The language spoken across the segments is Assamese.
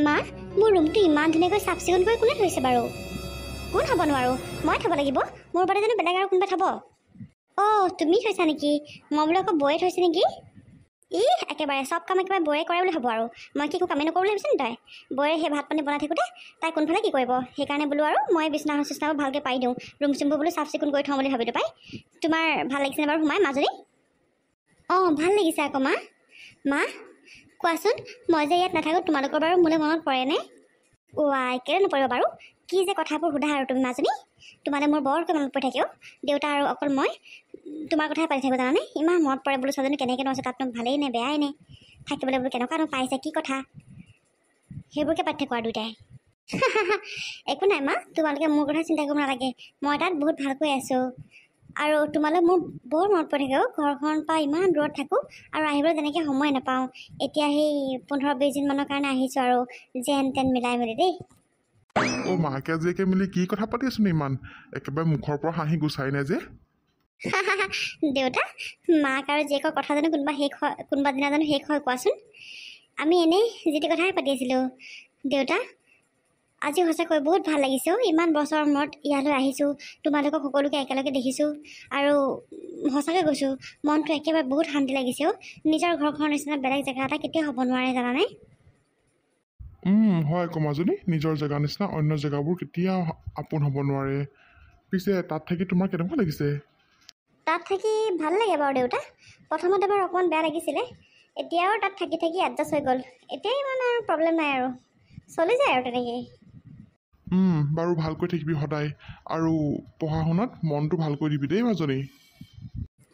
মা, মোৰ ৰুমটো ইমান ধুনীয়াকৈ চাফ চিকুণ কৰি কোনে থৈছে বাৰু? কোন হ'ব নোৱাৰো, মই থ'ব লাগিব। মোৰ বাদে জানো বেলেগ আৰু কোনোবা থ'ব? অঁ, তুমি থৈছা নেকি? মই বোলো আকৌ বৌয়ে থৈছে নেকি? একেবাৰে চব কাম একেবাৰে বৌয়ে কৰে বুলি ভাবোঁ আৰু মই কি একো কামেই নকৰোঁ বুলি ভাবিছোঁ নি তই? বৌয়ে সেই ভাত পানী বনাই থাকোঁতে তাই কোনফালে কি কৰিব, সেইকাৰণে বোলো আৰু মই বিচনা চিচনাবোৰ ভালকৈ পাৰি দিওঁ, ৰুম চুমবোৰ বোলো চাফ চিকুণ কৰি থওঁ বুলি ভাবিলোঁ পাই। তোমাৰ ভাল লাগিছেনে বাৰু সোমাই মাজনী? অঁ, ভাল লাগিছে আকৌ মা। মা কোৱাচোন, মই যে ইয়াত নাথাকোঁ তোমালোকৰ বাৰু মোলৈ মনত পৰেনে? কেলৈ নপৰিব বাৰু? কি যে কথাবোৰ সোধা আৰু তুমি মাজনী, তোমালৈ মোৰ বৰকৈ মনত পৰি থাকে। দেউতা আৰু অকল মই তোমাৰ কথাই পাতি থাকোঁ জানানে? ইমান মনত পৰে বোলো ছোৱালীজনী কেনেকৈনো আছে, তাতনো ভালেই নে বেয়াই নে, থাকিবলৈ বোলো কেনেকুৱানো পাইছে, কি কথা, সেইবোৰকে পাতি থাকোঁ আৰু দুয়োটাই। একো নাই মা, তোমালোকে মোৰ কথা চিন্তা কৰিব নালাগে, মই তাত বহুত ভালকৈ আছোঁ। আৰু তোমালৈ মোৰ বৰ মনত পৰি থাকে। ঘৰখনৰ পৰা ইমান দূৰত থাকোঁ আৰু আহিবলৈ তেনেকৈ সময় নাপাওঁ। এতিয়া সেই 15-20 দিনমানৰ কাৰণে আহিছোঁ আৰু যেন তেন মিলাই মেলি দেই। মাকে জীয়েকে মিলি কি কথা পাতি আছোন ইমান? একেবাৰে মুখৰ পৰা হাঁহি গুচাই নাই যে। দেউতা, মাক আৰু জীয়েকৰ কথা জানো কোনোবা দিনা জানো শেষ হয় কোৱাচোন? আমি এনেই যিটি কথাই পাতি আছিলোঁ। দেউতা, আজি সঁচাকৈ বহুত ভাল লাগিছে। ইমান বছৰৰ মূৰত ইয়ালৈ আহিছোঁ, তোমালোকক সকলোকে একেলগে দেখিছোঁ আৰু সঁচাকৈ কৈছোঁ, মনটো একেবাৰে বহুত শান্তি লাগিছে। নিজৰ ঘৰখনৰ নিচিনা বেলেগ জেগা এটা কেতিয়াও হ'ব নোৱাৰে জানানে? হয় আকৌ মাজনী, নিজৰ জেগাৰ নিচিনা অন্য জেগাবোৰ কেতিয়াও আপোন হ'ব নোৱাৰে। পিছে তাত থাকি তোমাৰ কেনেকুৱা লাগিছে? তাত থাকি ভাল লাগে বাৰু দেউতা। প্ৰথমতে বাৰু অকণমান বেয়া লাগিছিলে, এতিয়াও তাত থাকি থাকি এডজাষ্ট হৈ গ'ল। এতিয়া ইমান আৰু প্ৰব্লেম নাই আৰু চলি যায় আৰু তেনেকেই। বাৰু ভালকৈ থাকিবি সদায়, আৰু পঢ়া শুনাত মনটো ভালকৈ দিবি দেই মাজনী।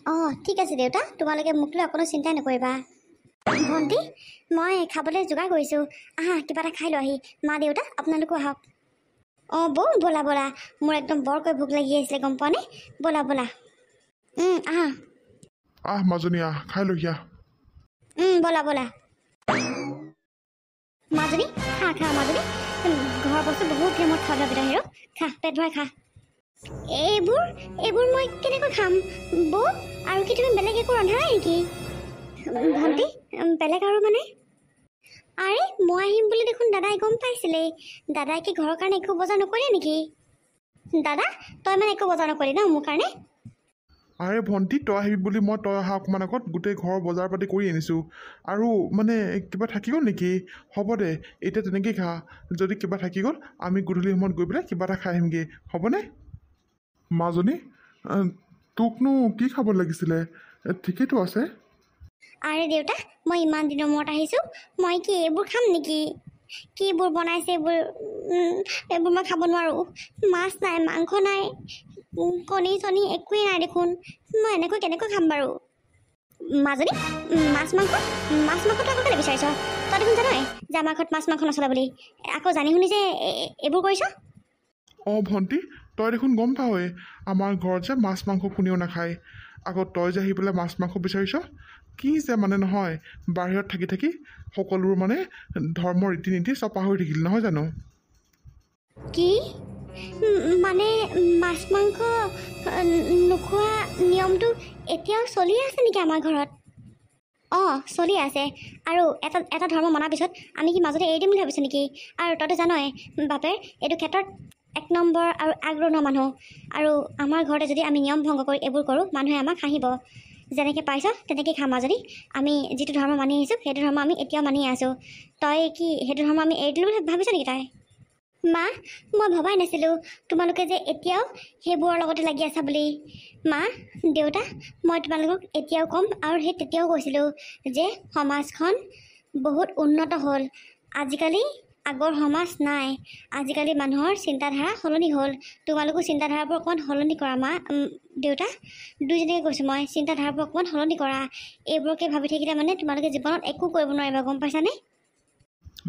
অঁ, ঠিক আছে দেউতা, তোমালোকে মোক লৈ অকণো চিন্তাই নকৰিবা। ভণ্টি, মই খাবলৈ যোগাৰ কৰিছোঁ, আহা কিবা এটা খাই লোৱাহি। মা দেউতা আপোনালোকো আহক। অঁ বৌ, ব'লা ব'লা, মোৰ একদম বৰকৈ ভোক লাগি আহিছিলে গম পোৱা নে? ব'লা ব'লা, আহা। মাজনী আহ, খাই লৈ আহ। ব'লা ব'লা মাজনী, খা মাজনী, ঘৰৰ বস্তু বহুত দিনৰ মূৰত খাবলৈ ভিতৰত হেৰ, খা পেট ভৰাই খা। এইবোৰ মই কেনেকৈ খাম বৌ? আৰু কি তুমি বেলেগ একো ৰন্ধা নাই নেকি? ভণ্টি, বেলেগ আৰু মানে? আৰে মই আহিম বুলি দেখোন দাদাই গম পাইছিলেই। দাদাই কি ঘৰৰ কাৰণে একো বজাৰ নকৰিলে নেকি? দাদা, তই মানে একো বজাৰ নকৰিলি ন মোৰ কাৰণে? আৰে ভণ্টি, তই আহিবি বুলি মই তই অহা অকণমান আগত গোটেই ঘৰৰ বজাৰ পাতি কৰি আনিছোঁ। আৰু মানে কিবা থাকি গ'ল নেকি? হ'ব দে, এতিয়া তেনেকেই খা। যদি কিবা থাকি গ'ল আমি গধূলি সময়ত গৈ পেলাই কিবা এটা খাই আহিমগৈ, হ'বনে? মাজনী, তোকনো কি খাব লাগিছিলে? ঠিকেইতো আছে। আৰে দেউতা, মই ইমান দিনৰ মূৰত আহিছোঁ, মই কি এইবোৰ খাম নেকি? কিবোৰ বনাইছে এইবোৰ মই খাব নোৱাৰোঁ। মাছ নাই, মাংস নাই, কণী চণী একোৱেই নাই দেখোন। মই এনেকৈ কেনেকৈ খাম বাৰু? মাজনী, মাছ মাংসটো আকৌ কেলৈ বিচাৰিছ? তই দেখোন জানই যে আমাৰ ঘৰত মাছ মাংস নচলে বুলি, আকৌ জানি শুনি যে এইবোৰ কৰিছ? অঁ ভণ্টি, তই দেখোন গম পাৱই আমাৰ ঘৰত যে মাছ মাংস কোনেও নাখায়। আকৌ তই যে আহি পেলাই মাছ মাংস বিচাৰিছ, কি যে মানে নহয়, বাহিৰত থাকি থাকি সকলোবোৰ মানে ধৰ্মৰ ৰীতি নীতি চব পাহৰি থাকিলি নহয় জানো? কি মানে মাছ মাংস নোখোৱা নিয়মটো এতিয়াও চলি আছে নেকি আমাৰ ঘৰত? অঁ, চলি আছে। আৰু এটা ধৰ্ম মনাৰ পিছত আমি কি মাজতে এৰি দিম বুলি ভাবিছোঁ নেকি? আৰু তইতো জানই বাপেৰ এইটো ক্ষেত্ৰত 1 নম্বৰ আৰু আগ্ৰহ মানুহ। আৰু আমাৰ ঘৰতে যদি আমি নিয়ম ভংগ কৰি এইবোৰ কৰোঁ, মানুহে আমাক হাঁহিব। যেনেকৈ পাইছ তেনেকৈ খাম মাজনী। আমি যিটো ধৰ্ম মানি আহিছোঁ সেইটো ধৰ্ম আমি এতিয়াও মানি আছোঁ। তই কি সেইটো ধৰ্ম আমি এৰি দিলোঁ বুলি ভাবিছ নেকি তই? মা, মই ভবাই নাছিলোঁ তোমালোকে যে এতিয়াও সেইবোৰৰ লগতে লাগি আছা বুলি। মা দেউতা, মই তোমালোকক এতিয়াও ক'ম আৰু সেই তেতিয়াও কৈছিলোঁ যে সমাজখন বহুত উন্নত হ'ল। আজিকালি আগৰ সমাজ নাই। আজিকালি মানুহৰ চিন্তাধাৰা সলনি হ'ল। তোমালোকো চিন্তাধাৰাবোৰ অকণমান সলনি কৰা। মা দেউতা, দুইজনীকে কৈছোঁ মই, চিন্তাধাৰাবোৰ অকণমান সলনি কৰা। এইবোৰকে ভাবি থাকিলে মানে তোমালোকে জীৱনত একো কৰিব নোৱাৰিবা, গম পাইছানে?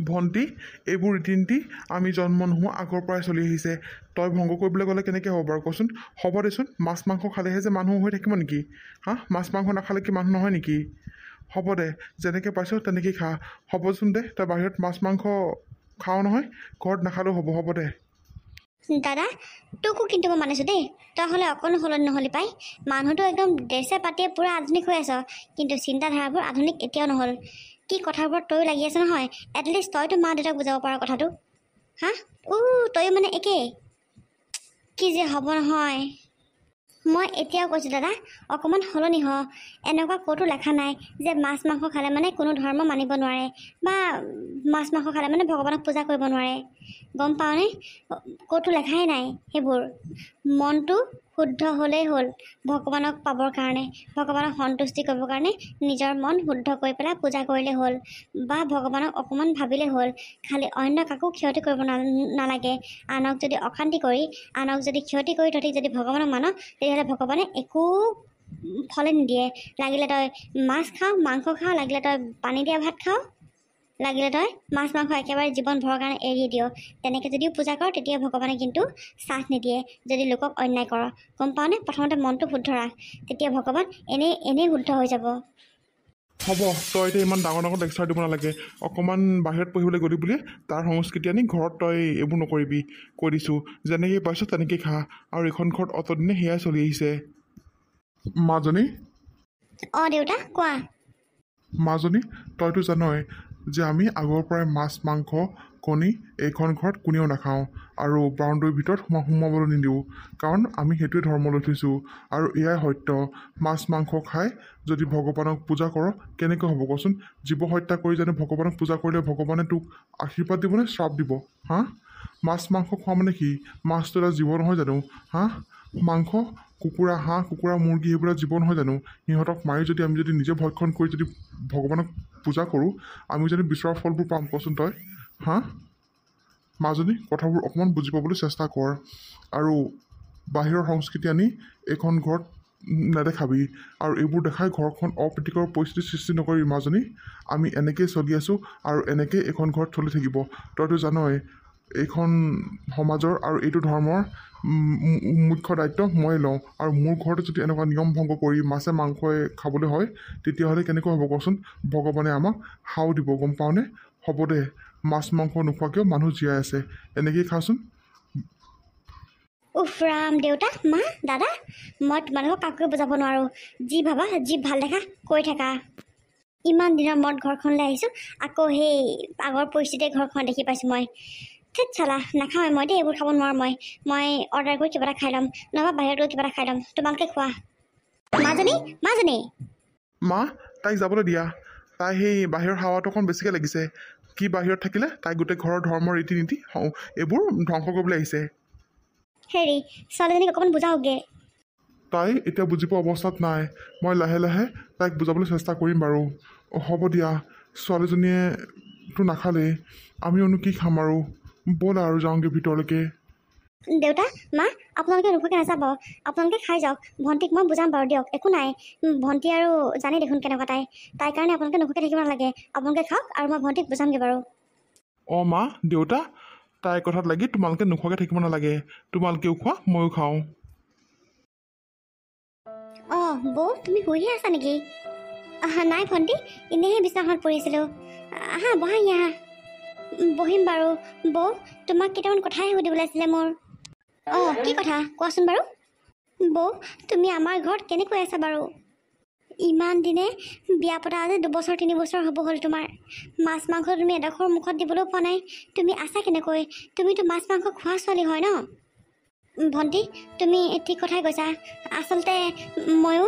ভণ্টি, এইবোৰ ৰীতি নীতি আমি জন্ম নোহোৱা আগৰ পৰাই চলি আহিছে। তই ভংগ কৰিবলৈ গ'লে কেনেকৈ হ'ব বাৰু কচোন? হ'ব দেচোন, মাছ মাংস খালেহে যে মানুহ হৈ থাকিব নেকি? মাছ মাংস নাখালে কি মানুহ নহয় নেকি? হ'ব দে, যেনেকৈ পাইছ তেনেকেই খা। হ'বচোন দে, তই বাহিৰত মাছ মাংস খাওঁ নহয়, ঘৰত নাখালেও হ'ব দে। দাদা, তোকো কিন্তু মই মানিছোঁ দেই, তই হ'লে অকণো সলনি নহ'লি পাই। মানুহটো একদম ড্ৰেছে পাতিয়ে পূৰা আধুনিক হৈ আছ, কিন্তু চিন্তাধাৰাবোৰ আধুনিক এতিয়াও নহ'ল। কি কথাবোৰত তয়ো লাগি আছ নহয়, এটলিষ্ট তইতো মা দেউতাক বুজাব পাৰ কথাটো। হা তয়ো মানে একেই। কি যে হ'ব নহয়। মই এতিয়াও কৈছোঁ দাদা, অকণমান সলনি হ। এনেকুৱা ক'তো লেখা নাই যে মাছ মাংস খালে মানে কোনো ধৰ্ম মানিব নোৱাৰে বা মাছ মাংস খালে মানে ভগৱানক পূজা কৰিব নোৱাৰে। গম পাওঁনে? ক'তো লেখাই নাই সেইবোৰ। মনটো শুদ্ধ হ'লেই হ'ল। ভগৱানক পাবৰ কাৰণে, ভগৱানক সন্তুষ্টি কৰিবৰ কাৰণে নিজৰ মন শুদ্ধ কৰি পেলাই পূজা কৰিলে হ'ল বা ভগৱানক অকণমান ভাবিলে হ'ল। খালি অন্য কাকো ক্ষতি কৰিব নালাগে। আনক যদি অশান্তি কৰি, আনক যদি ক্ষতি কৰি তহঁতি যদি ভগৱানক মান, তেতিয়াহ'লে ভগৱানে একো ফলে নিদিয়ে। লাগিলে তই মাছ খাওঁ, মাংস খাওঁ, লাগিলে তই পানী দিয়া ভাত খাওঁ, লাগিলে তই মাছ মাংস একেবাৰে জীৱন ভৰৰ কাৰণে এৰি দিয়, তেনেকৈ যদিও পূজা কৰ তেতিয়া ভগৱানে কিন্তু চাথ নিদিয়ে যদি লোকক অন্যায় কৰ। গম পাওঁনে? প্ৰথমতে মনটো শুদ্ধ ৰাখ, তেতিয়া ভগৱান এনেই শুদ্ধ হৈ যাব। হ'ব, তই এতিয়া ইমান ডাঙৰ ডাঙৰ লেকচাৰ দিব নালাগে। অকণমান বাহিৰত পঢ়িবলৈ গ'লি বুলি তাৰ সংস্কৃতি আনি ঘৰত তই এইবোৰ নকৰিবি। কৈ দিছোঁ, যেনেকৈ পাইছ তেনেকৈ খা। আৰু এইখন ঘৰত অতদিনে সেয়াই চলি আহিছে। মাজনী, অঁ দেউতা কোৱা। মাজনী, তইতো জানই যে আমি আগৰ পৰাই মাছ মাংস কণী এইখন ঘৰত কোনেও নাখাওঁ আৰু বাউণ্ডৰীৰ ভিতৰত সোমাবলৈ নিদিওঁ, কাৰণ আমি সেইটোৱে ধৰ্ম লৈ থৈছোঁ আৰু এয়াই সত্য। মাছ মাংস খাই যদি ভগৱানক পূজা কৰ কেনেকৈ হ'ব কচোন? জীৱ হত্যা কৰি জানো ভগৱানক পূজা কৰিলে ভগৱানে তোক আশীৰ্বাদ দিবনে শ্ৰাপ দিব? হা? মাছ মাংস খোৱা মানে কি? মাছটো এটা জীৱ নহয় জানো? হা? মাংস, কুকুৰা, হাঁহ কুকুৰা মুৰ্গী সেইবিলাক জীৱ নহয় জানো? সিহঁতক মাৰি যদি আমি যদি নিজে ভক্ষণ কৰি যদি ভগৱানক পূজা কৰোঁ, আমি যদি বিচৰা ফলবোৰ পাম কচোন তই? হা? মাজনী, কথাবোৰ অকণমান বুজি পাবলৈ চেষ্টা কৰ আৰু বাহিৰৰ সংস্কৃতি আনি এইখন ঘৰত নেদেখাবি আৰু এইবোৰ দেখাই ঘৰখন অপ্ৰীতিকৰ পৰিস্থিতিৰ সৃষ্টি নকৰিবি। মাজনী, আমি এনেকৈয়ে চলি আছোঁ আৰু এনেকৈয়ে এইখন ঘৰত চলি থাকিব। তইতো জানই এইখন সমাজৰ আৰু এইটো ধৰ্মৰ মুখ্য দায়িত্ব মই লওঁ আৰু মোৰ ঘৰতে যদি এনেকুৱা নিয়ম ভংগ কৰি মাছে মাংসই খাবলৈ হয় তেতিয়াহ'লে কেনেকৈ হ'ব কচোন? ভগৱানে আমাক সাও দিব। গম পাওঁনে? হ'ব দে, মাছ মাংস নোখোৱাকৈও মানুহ জীয়াই আছে, এনেকৈয়ে খাচোন। উফ ৰাম, দেউতা মা দাদা, মই তোমালোকক কাকোৱে বুজাব নোৱাৰোঁ। যি ভাবা, যি ভাল দেখা কৈ থাকা। ইমান দিনৰ মূৰত ঘৰখনলৈ আহিছোঁ, আকৌ সেই আগৰ পৰিস্থিতিয়ে ঘৰখন দেখি পাইছোঁ মই। ঠিক চালা, নাখাওঁৱে মই দেই, এইবোৰ খাব নোৱাৰোঁ মই অৰ্ডাৰ কৰি কিবা এটা খাই ল'ম, নহবা বাহিৰত গৈ কিবা এটা খাই ল'ম। তোমালোকে খোৱা। মাজনী মা, তাইক যাবলৈ দিয়া। তাই সেই বাহিৰৰ হাৱাটো অকণ বেছিকৈ লাগিছে। কি বাহিৰত থাকিলে তাই গোটেই ঘৰৰ ধৰ্মৰ ৰীতি নীতি এইবোৰ ধ্বংস কৰিবলৈ আহিছে। হেৰি, ছোৱালীজনীক অকণমান বুজাওকগৈ। তাই এতিয়া বুজি পোৱা অৱস্থাত নাই। মই লাহে লাহে তাইক বুজাবলৈ চেষ্টা কৰিম বাৰু। হ'ব দিয়া, ছোৱালীজনীয়েতো নাখালেই, আমিওনো কি খাম আৰু। ব'লা আৰু যাওঁগৈ ভিতৰলৈকে। দেউতা মা, আপোনালোকে নোখোৱাকৈ নাযাব, আপোনালোকে খাই যাওক। ভণ্টিক মই বুজাম বাৰু, দিয়ক, একো নাই। ভণ্টি আৰু জানেই দেখোন কেনেকুৱা তাইৰ কাৰণে আপোনালোকে নোখোৱাকৈ থাকিব নালাগে। আপোনালোকে খাওক আৰু মই ভণ্টিক বুজামগৈ বাৰু। অঁ মা, দেউতা, তাইৰ কথাত লাগি তোমালোকে নোখোৱাকৈ থাকিব নালাগে। তোমালোকেও খোৱা, ময়ো খাওঁ। অঁ বৌ, তুমি শুইহে আছা নেকি? নাই ভণ্টি, এনেইহে বিছনাখনত পৰি আছিলোঁ। আহা বহাহি আহা। বহিম বাৰু। বৌ, তোমাক কেইটামান কথাই সুধিবলৈ আছিলে মোৰ। অঁ, কি কথা কোৱাচোন বাৰু। বৌ, তুমি আমাৰ ঘৰত কেনেকৈ আছা বাৰু? ইমান দিনে বিয়া পতা আজি 2 বছৰ 3 বছৰ হ'ব হ'ল তোমাৰ। মাছ মাংস তুমি এডোখৰ মুখত দিবলৈও পোৱা নাই। তুমি আছা কেনেকৈ? তুমিতো মাছ মাংস খোৱা ছোৱালী হয় ন? ভণ্টি, তুমি ঠিক কথাই কৈছা। আচলতে ময়ো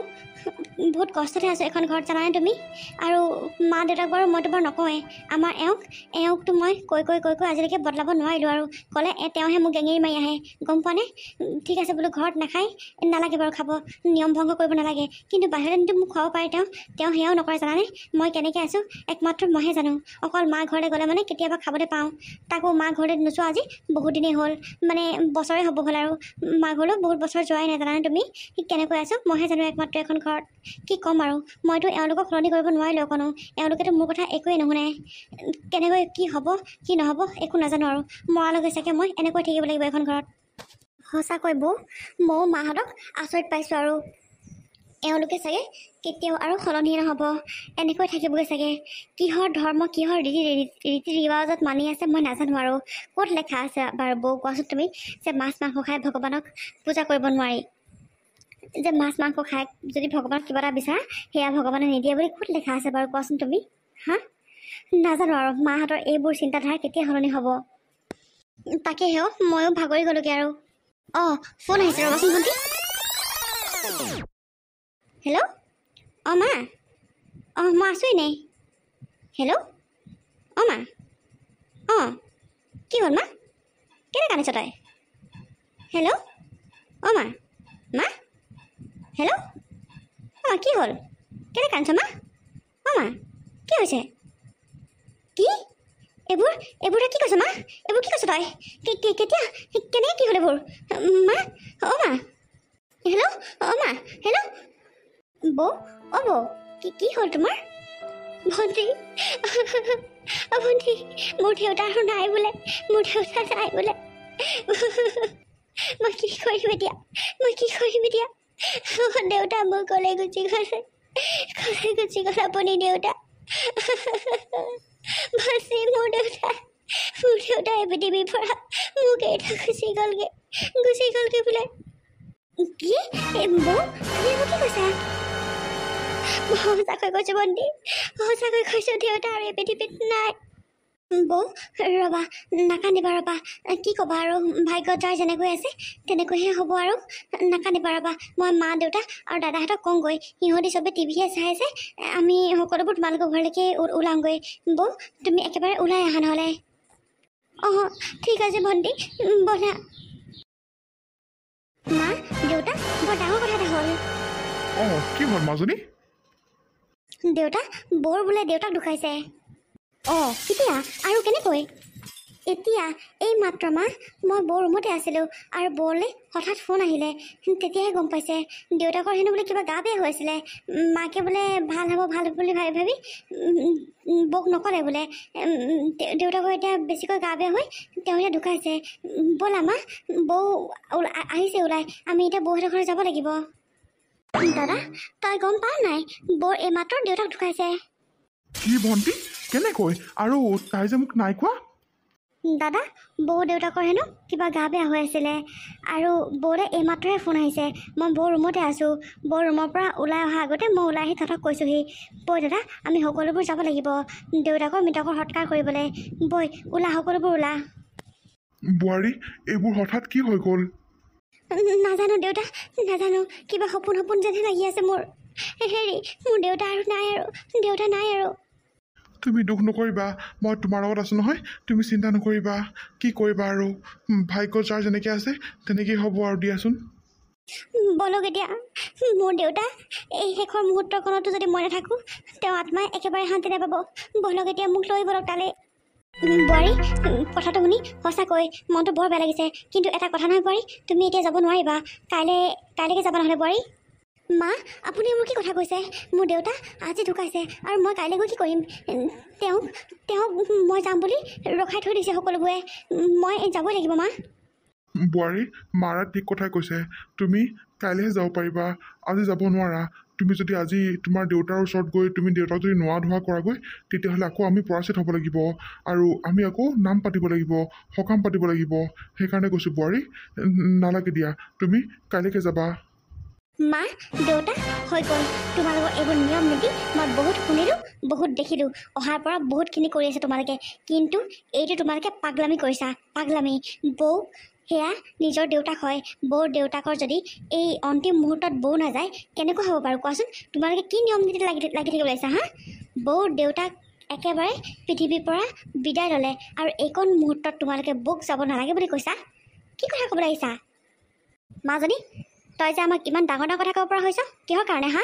বহুত কষ্টতে আছোঁ এখন ঘৰত, জানানে তুমি? আৰু মা দেউতাক বাৰু মইতো বাৰু নকওঁৱেই। আমাৰ এওঁকতো মই কৈ আজিলৈকে বদলাব নোৱাৰিলোঁ আৰু ক'লে তেওঁহে মোক গেঙেৰি মাৰি আহে। গম পোৱা নে? ঠিক আছে বোলো, ঘৰত নাখায়, নালাগে বাৰু খাব, নিয়ম ভংগ কৰিব নালাগে, কিন্তু বাহিৰত কিন্তু মোক খুৱাব পাৰে তেওঁ সেয়াও নকৰে। জানানে মই কেনেকৈ আছোঁ? একমাত্ৰ মইহে জানো। অকল মা ঘৰলৈ গ'লে মানে কেতিয়াবা খাবলৈ পাওঁ, তাকো মা ঘৰলৈ নোযোৱা আজি বহুত দিনেই হ'ল, মানে বছৰে হ'ব হ'ল আৰু মা ঘৰলৈ বহুত বছৰ যোৱাই নাই। জানানে তুমি কেনেকৈ আছোঁ? মইহে জানো একমাত্ৰ এখন ঘৰত। কি ক'ম আৰু, মইতো এওঁলোকক সলনি কৰিব নোৱাৰিলোঁ অকণো। এওঁলোকেতো মোৰ কথা একোৱেই নুশুনে। কেনেকৈ কি হ'ব কি নহ'ব একো নাজানো আৰু। মৰালৈকে চাগে মই এনেকৈ থাকিব লাগিব এখন ঘৰত। সঁচাকৈ বৌ, ময়ো মাহঁতক আচৰিত পাইছোঁ আৰু এওঁলোকে চাগে কেতিয়াও আৰু সলনি নহ'ব, এনেকৈ থাকিবগৈ চাগে। কিহৰ ধৰ্ম, কিহৰ ৰীতি ৰিৱাজত মানি আছে মই নাজানো আৰু। ক'ত লেখা আছে বাৰু বৌ কোৱাচোন তুমি, যে মাছ মাংস খাই ভগৱানক পূজা কৰিব নোৱাৰি? যে মাছ মাংস খাই যদি ভগৱানক কিবা এটা বিচাৰা সেয়া ভগৱানে নিদিয়ে বুলি ক'ত লেখা আছে বাৰু কোৱাচোন তুমি? হা? নাজানো আৰু মাহঁতৰ এইবোৰ চিন্তাধাৰা কেতিয়া সলনি হ'ব। তাকেহে ময়ো ভাগৰি গ'লোগৈ আৰু। অঁ ফোন আহিছে ৰ'বাচোন ভণ্টি। হেল্ল' অঁ মা, অঁ মই আছোঁ এনেই। হেল্ল' অঁ মা, অঁ কি হ'ল মা, কেলৈ কান্দিছ তই? হেল্ল' অঁ মা, মা হেল্ল' অঁ কি হ'ল, কেলৈ কান্দিছ মা? অঁ মা কি হৈছে? কি এইবোৰ তই কি কৈছ মা? এইবোৰ কি কৈছ তই? কেতিয়া কেনেকৈ কি হ'ল এইবোৰ মা? অঁ মা হেল্ল' অঁ মা হেল্ল' বৌ, অঁ বৌ কি হ'ল তোমাৰ? ভণ্টি ভণ্টি মোৰ দেউতা আৰু নাই বোলে, মোৰ দেউতা নাই বোলে। মই কি কৰিম এতিয়া, দেউতা মোৰ ক'লে গুচি গৈছে, আপুনি দেউতা বাছি মোৰ দেউতা এই পৃথিৱীৰ পৰা মোক এৰি গুচি গ'লগৈ বোলে। কি বৌ তুমি মোক কি কৈছা? মই সঁচাকৈ কৈছোঁ ভণ্টি, সঁচাকৈ কৈছোঁ দেউতা আৰু এই পৃথিৱীত নাই। বৌ ৰ'বা, নাকান্দিবা ৰ'বা, কি ক'বা আৰু ভাগ্যত যাৰ যেনেকৈ আছে তেনেকৈহে হ'ব আৰু। নাকান্দিবা ৰ'বা, মই মা দেউতা আৰু দাদাহঁতক কওঁগৈ, সিহঁতি চবে টিভিহে চাই আছে, আমি সকলোবোৰ তোমালোকৰ ঘৰলৈকে ওলাওঁগৈ। বৌ তুমি একেবাৰে ওলাই আহা নহ'লে। অঁ ঠিক আছে ভণ্টি ব'লা। মা দেউতা বৰ ডাঙৰ কথা এটা হ'ল। অঁ কি হ'ল মাজনী? দেউতা বৌৰ বোলে দেউতাক ঢুকাইছে। অঁ কেতিয়া আৰু কেনেকৈ? এতিয়া এই মাত্ৰ মা, মই বৌৰ ৰুমতে আছিলোঁ আৰু বৌলৈ হঠাৎ ফোন আহিলে, তেতিয়াহে গম পাইছে দেউতাকৰ হেনো বোলে কিবা গা বেয়া হৈ আছিলে। মাকে বোলে ভাল হ'ব বুলি ভাবি বৌক নক'লে বোলে। দেউতাকৰ এতিয়া বেছিকৈ গা বেয়া হৈ তেওঁ এতিয়া ঢুকাইছে। ব'লা মা, বৌ আহিছে ওলাই, আমি এতিয়া বৌহঁতৰ ঘৰত যাব লাগিব। দাদা তই গম পাৱ নাই, বৌৰ এইমাত্ৰ দেউতাক ঢুকাইছে। কি ভণ্টি, কেনেকৈ? আৰু তাই যে মোক নাই কোৱা? দাদা বৌ দেউতাকৰ হেনো কিবা গা বেয়া হৈ আছিলে আৰু বৌলৈ এইমাত্ৰহে ফোন আহিছে। মই বৌৰ ৰুমতে আছোঁ, বৌৰ ৰুমৰ পৰা ওলাই অহা আগতে মই ওলাই আহি তহঁতক কৈছোঁহি। বৈ দাদা আমি সকলোবোৰ যাব লাগিব দেউতাকৰ মৃতকৰ সৎকাৰ কৰিবলৈ। বৈ ওলা, সকলোবোৰ ওলা। বোৱাৰী এইবোৰ হঠাৎ কি হৈ গ'ল? নাজানো দেউতা, নাজানো, কিবা সপোন যেনহে লাগি আছে মোৰ। মোৰ দেউতা নাই আৰু। তুমি দুখ নকৰিবা, মই তোমাৰ লগত আছোঁ নহয়, তুমি চিন্তা নকৰিবা। কি কৰিবা আৰু, ভাগ্য যাৰ যেনেকৈ আছে তেনেকেই হ'ব আৰু দিয়াচোন। বলক এতিয়া, মোৰ দেউতা এই শেষৰ মুহূৰ্তখনতো যদি মই নাথাকোঁ, তেওঁ আত্মাই একেবাৰে শান্তি নাপাব। বলক এতিয়া, মোক লৈ বলক তালৈ। বোৱাৰী কথাটো শুনি সঁচাকৈ মনটো বৰ বেয়া লাগিছে, কিন্তু এটা কথা নহয় বোৱাৰী, তুমি এতিয়া যাব নোৱাৰিবা। কাইলৈকে যাবা নহ'লে বোৱাৰী। মা আপুনি মোৰ কি কথা কৈছে? মোৰ দেউতা আজি ঢুকাইছে আৰু মই কাইলৈ গৈ কি কৰিম? তেওঁক মই যাম বুলি ৰখাই থৈ দিছে সকলোবোৰে, মই যাবই লাগিব মা। বোৱাৰী মাৰা ঠিক কথাই কৈছে, তুমি কাইলৈহে যাব পাৰিবা, আজি যাব নোৱাৰা। তুমি যদি আজি তোমাৰ দেউতাৰ ওচৰত গৈ তুমি দেউতাক যদি নোৱা ধোৱা কৰাগৈ, তেতিয়াহ'লে আকৌ আমি পৰাচিত হ'ব লাগিব আৰু আমি আকৌ নাম পাতিব লাগিব, সকাম পাতিব লাগিব। সেইকাৰণে কৈছোঁ বোৱাৰী, নালাগে দিয়া, তুমি কাইলৈকে যাবা। মা দেউতা হৈ গ'ল, তোমালোকৰ এইবোৰ নিয়ম নীতি মই বহুত শুনিলোঁ, বহুত দেখিলোঁ, অহাৰ পৰা বহুতখিনি কৰি আছে তোমালোকে, কিন্তু এইটো তোমালোকে পাগলামি কৰিছা, পাগলামি। বৌ সেয়া নিজৰ দেউতাক হয়, বৌৰ দেউতাকৰ যদি এই অন্তিম মুহূৰ্তত বৌ নাযায় কেনেকুৱা হ'ব বাৰু কোৱাচোন? তোমালোকে কি নিয়ম নীতি লাগি থাকিব লাগিছা হা? বৌৰ দেউতাক একেবাৰে পৃথিৱীৰ পৰা বিদায় ল'লে আৰু এইকণ মুহূৰ্তত তোমালোকে বৌক যাব নালাগে বুলি কৈছা? কি কথা ক'ব লাগিছা মাজনী? তই যে আমাক ইমান ডাঙৰ কথা ক'ব পৰা হৈছ, কিহৰ কাৰণে হা?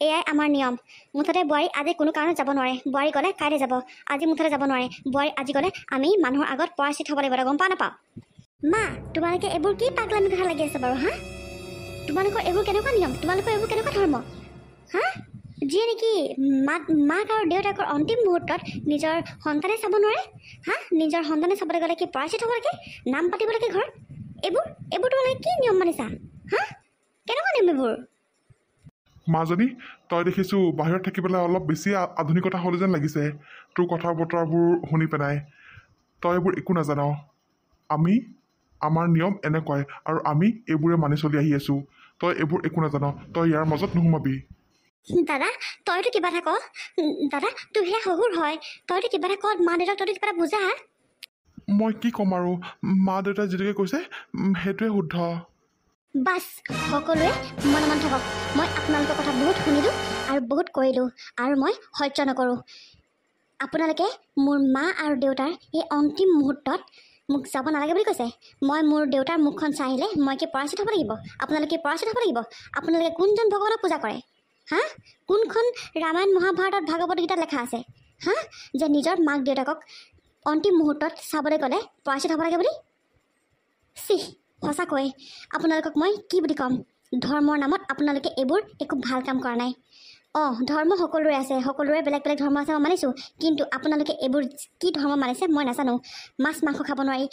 এয়াই আমাৰ নিয়ম। মুঠতে বোৱাৰী আজি কোনো কাৰণত যাব নোৱাৰে, বোৱাৰী গ'লে কাইলৈ যাব, আজি মুঠতে যাব নোৱাৰে। বোৱাৰী আজি গ'লে আমি মানুহৰ আগত পৰাচিত হ'ব লাগিব, গম পাওঁ নাপাওঁ? মা তোমালোকে এইবোৰ কি পাগলামি কথা লাগি আছে বাৰু হা? তোমালোকৰ এইবোৰ কেনেকুৱা নিয়ম, তোমালোকৰ এইবোৰ কেনেকুৱা ধৰ্ম হা? যিয়ে নেকি মাক আৰু দেউতাকৰ অন্তিম মুহূৰ্তত নিজৰ সন্তানে চাব নোৱাৰে হা? নিজৰ সন্তানে চাবলৈ গ'লে কি পৰাচিত হ'ব লাগে, নাম পাতিব লাগে ঘৰত? এইবোৰ তোমালোকে কি নিয়ম মানিছা হা? কেনেকুৱা নিয়ম এইবোৰ? মাজনী তই দেখিছোঁ বাহিৰত থাকি পেলাই অলপ বেছি আধুনিকতা হ'ল যেন লাগিছে তোৰ কথা বতৰাবোৰ শুনি পেলাই। তই এইবোৰ একো নাজান। আমাৰ নিয়ম এনেকুৱাই আৰু আমি এইবোৰে মানি চলি আহি আছোঁ। তই এইবোৰ একো নাজান, তই ইয়াৰ মাজত নোসোমাবি। দাদা তইতো কিবা এটা ক দাদা তোৰ সেয়া শহুৰ হয় তইতো কিবা এটা ক মা দেউতাক তইতো কিবা এটা বুজা মই কি ক'ম আৰু মা দেউতাই যিটোকে কৈছে সেইটোৱে শুদ্ধ বাছ সকলোৱে মনে মন থাকক মই আপোনালোকৰ কথা বহুত শুনিলোঁ আৰু বহুত কৰিলোঁ আৰু মই সহ্য নকৰোঁ আপোনালোকে মোৰ মা আৰু দেউতাৰ এই অন্তিম মুহূৰ্তত মোক যাব নালাগে বুলি কৈছে মই মোৰ দেউতাৰ মুখখন চাই আহিলে মই কি পৰাচিত হ'ব লাগিব আপোনালোকে পৰাচিত হ'ব লাগিব আপোনালোকে কোনজন ভগৱানক পূজা কৰে হা কোনখন ৰামায়ণ মহাভাৰতত ভাগৱত গীতাত লেখা আছে হা যে নিজৰ মাক দেউতাকক অন্তিম মুহূৰ্তত চাবলৈ গ'লে পৰাচিত হ'ব লাগে বুলি চিহ সঁচাকৈ আপোনালোকক মই কি বুলি ক'ম ধৰ্মৰ নামত আপোনালোকে এইবোৰ একো ভাল কাম কৰা নাই অঁ ধৰ্ম সকলোৰে আছে সকলোৰে বেলেগ বেলেগ ধৰ্ম আছে মই মানিছোঁ কিন্তু আপোনালোকে এইবোৰ কি ধৰ্ম মানিছে মই নাজানো মাছ মাংস খাব নোৱাৰি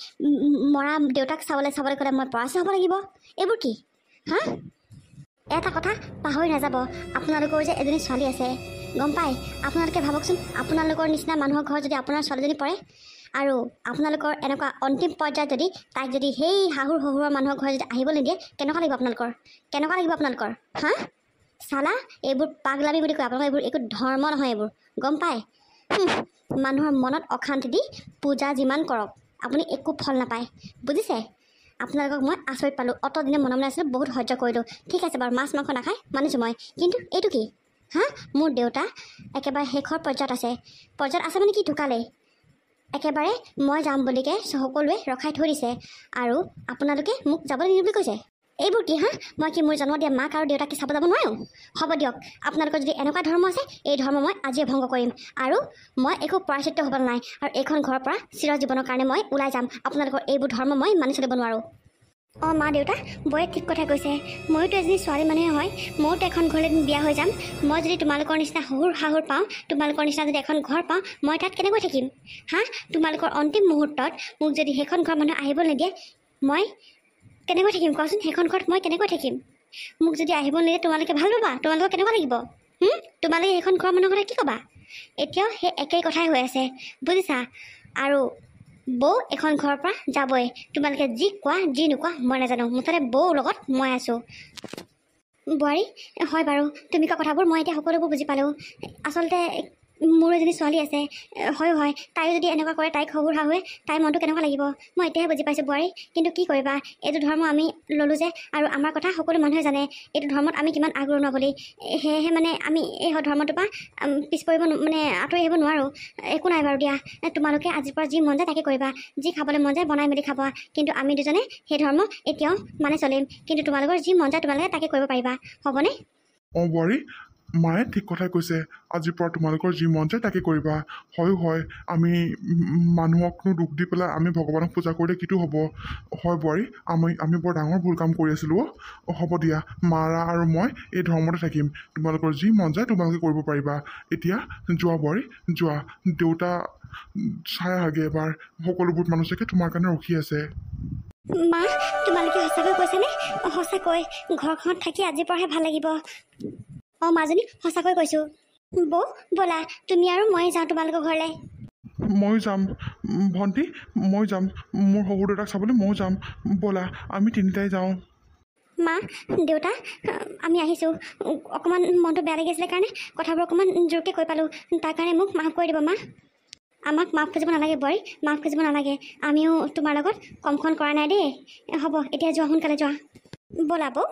মৰা দেউতাক চাবলৈ গ'লে মই পৰাচিত হ'ব লাগিব এইবোৰ কি হা এটা কথা পাহৰি নাযাব আপোনালোকৰ যে এজনী ছোৱালী আছে গম পায় আপোনালোকে ভাবকচোন আপোনালোকৰ নিচিনা মানুহৰ ঘৰত যদি আপোনাৰ ছোৱালীজনী পৰে আৰু আপোনালোকৰ এনেকুৱা অন্তিম পৰ্যায়ত যদি তাইক যদি সেই শাহুৰ শহুৰৰ মানুহৰ ঘৰত যদি আহিবলৈ নিদিয়ে কেনেকুৱা লাগিব আপোনালোকৰ হা চালা এইবোৰ পাগলামি বুলি কয় আপোনালোকৰ এইবোৰ একো ধৰ্ম নহয় এইবোৰ গম পায় মানুহৰ মনত অশান্তি দি পূজা যিমান কৰক আপুনি একো ফল নাপায় বুজিছে আপোনালোকক মই আচৰিত পালোঁ অতদিনে মনে মনে আছিলোঁ বহুত সহ্য কৰিলোঁ ঠিক আছে বাৰু মাছ মাংস নাখায় মানিছোঁ মই কিন্তু এইটো কি হা মোৰ দেউতা একেবাৰে শেষৰ পৰ্যায়ত আছে মানে কি ঢুকালেই একেবাৰে মই যাম বুলিকৈ সকলোৱে ৰখাই থৈ দিছে আৰু আপোনালোকে মোক যাবলৈ নিদিওঁ বুলি কৈছে এইবোৰ কি হা মই কি মোৰ জন্ম দিয়া মাক আৰু দেউতাকে চাব যাব নোৱাৰোঁ হ'ব দিয়ক আপোনালোকৰ যদি এনেকুৱা ধৰ্ম আছে এই ধৰ্ম মই আজিয়ে ভংগ কৰিম আৰু মই একো পৰাচিত হ'ব নাই আৰু এইখন ঘৰৰ পৰা চিৰজীৱনৰ কাৰণে মই ওলাই যাম আপোনালোকৰ এইবোৰ ধৰ্ম মই মানি চলিব নোৱাৰোঁ অঁ মা দেউতা বৌয়ে ঠিক কথা কৈছে ময়োতো এজনী ছোৱালী মানুহে হয় ময়োতো এখন ঘৰলৈ বিয়া হৈ যাম মই যদি তোমালোকৰ নিচিনা শাহুৰ পাওঁ তোমালোকৰ নিচিনা যদি এখন ঘৰ পাওঁ মই তাত কেনেকৈ থাকিম হা তোমালোকৰ অন্তিম মুহূৰ্তত মোক যদি সেইখন ঘৰ মানুহ আহিব নিদিয়ে মই কেনেকৈ থাকিম কোৱাচোন সেইখন ঘৰত মই কেনেকৈ থাকিম মোক যদি আহিব নিদিয়ে তোমালোকে ভাল পাবা তোমালোকৰ কেনেকুৱা লাগিব তোমালোকে সেইখন ঘৰৰ মানুহৰ কথা কি ক'বা এতিয়াও সেই একেই কথাই হৈ আছে বুজিছা আৰু বৌ এখন ঘৰৰ পৰা যাবই তোমালোকে যি কোৱা যি নোকোৱা মই নাজানো মুঠতে বৌৰ লগত মই আছোঁ বোৱাৰী হয় বাৰু তুমি কোৱা কথাবোৰ মই এতিয়া সকলোবোৰ বুজি পালোঁ আচলতে মোৰ এজনী ছোৱালী আছে হয় তাইও যদি এনেকুৱা কৰে তাইক শহুৰ শাহুৱে তাইৰ মনটো কেনেকুৱা লাগিব মই এতিয়াহে বুজি পাইছোঁ বোৱাৰী কিন্তু কি কৰিবা এইটো ধৰ্ম আমি ল'লোঁ যে আৰু আমাৰ কথা সকলো মানুহে জানে এইটো ধৰ্মত আমি কিমান আগৰণুৱা বুলি সেয়েহে মানে আমি এই ধৰ্মটোৰ পৰা পিছ পৰিব মানে আঁতৰি আহিব নোৱাৰোঁ একো নাই বাৰু দিয়া তোমালোকে আজিৰ পৰা যি মন যায় তাকে কৰিবা যি খাবলৈ মন যায় বনাই মেলি খাবা কিন্তু আমি দুজনে সেই ধৰ্ম এতিয়াও মানে চলিম কিন্তু তোমালোকৰ যি মন যায় তোমালোকে তাকে কৰিব পাৰিবা হ'বনে অঁ বোৱাৰী মায়ে ঠিক কথাই কৈছে আজিৰ পৰা তোমালোকৰ যি মন যায় তাকে কৰিবা হয় আমি মানুহকনো দুখ দি পেলাই আমি ভগৱানক পূজা কৰিলে কিটো হ'ব হয় বোৱাৰী আমি বৰ ডাঙৰ ভুল কাম কৰি আছিলোঁ হ'ব দিয়া মাৰা আৰু মই এই ধৰ্মতে থাকিম তোমালোকৰ যি মন যায় তোমালোকে কৰিব পাৰিবা এতিয়া যোৱা বোৱাৰী যোৱা দেউতা চাই আহাগে এবাৰ সকলোবোৰ মানুহ চাগে তোমাৰ কাৰণে ৰখি আছে মা তোমালোকে সঁচাকৈ কৈছানে সঁচাকৈ ঘৰখনত থাকি আজিৰ পৰাহে ভাল লাগিব অঁ মাজনী সঁচাকৈ কৈছোঁ বৌ ব'লা তুমি আৰু মই যাওঁ তোমালোকৰ ঘৰলৈ ময়ো যাম ভণ্টি মই যাম মোৰ শহুৰ দেউতাক চাবলৈ ময়ো যাম ব'লা আমি তিনিটাই যাওঁ মা দেউতা আমি আহিছোঁ অকণমান মনটো বেয়া লাগি আছিলে কাৰণে কথাবোৰ অকণমান জোৰকৈ কৈ পালোঁ তাৰ কাৰণে মোক মাফ কৰি দিব মা আমাক মাফ খুজিব নালাগে বোৱাৰী মাফ খুজিব নালাগে আমিও তোমাৰ লগত কমখন কৰা নাই দেই হ'ব এতিয়া যোৱা সোনকালে যোৱা ব'লা বৌ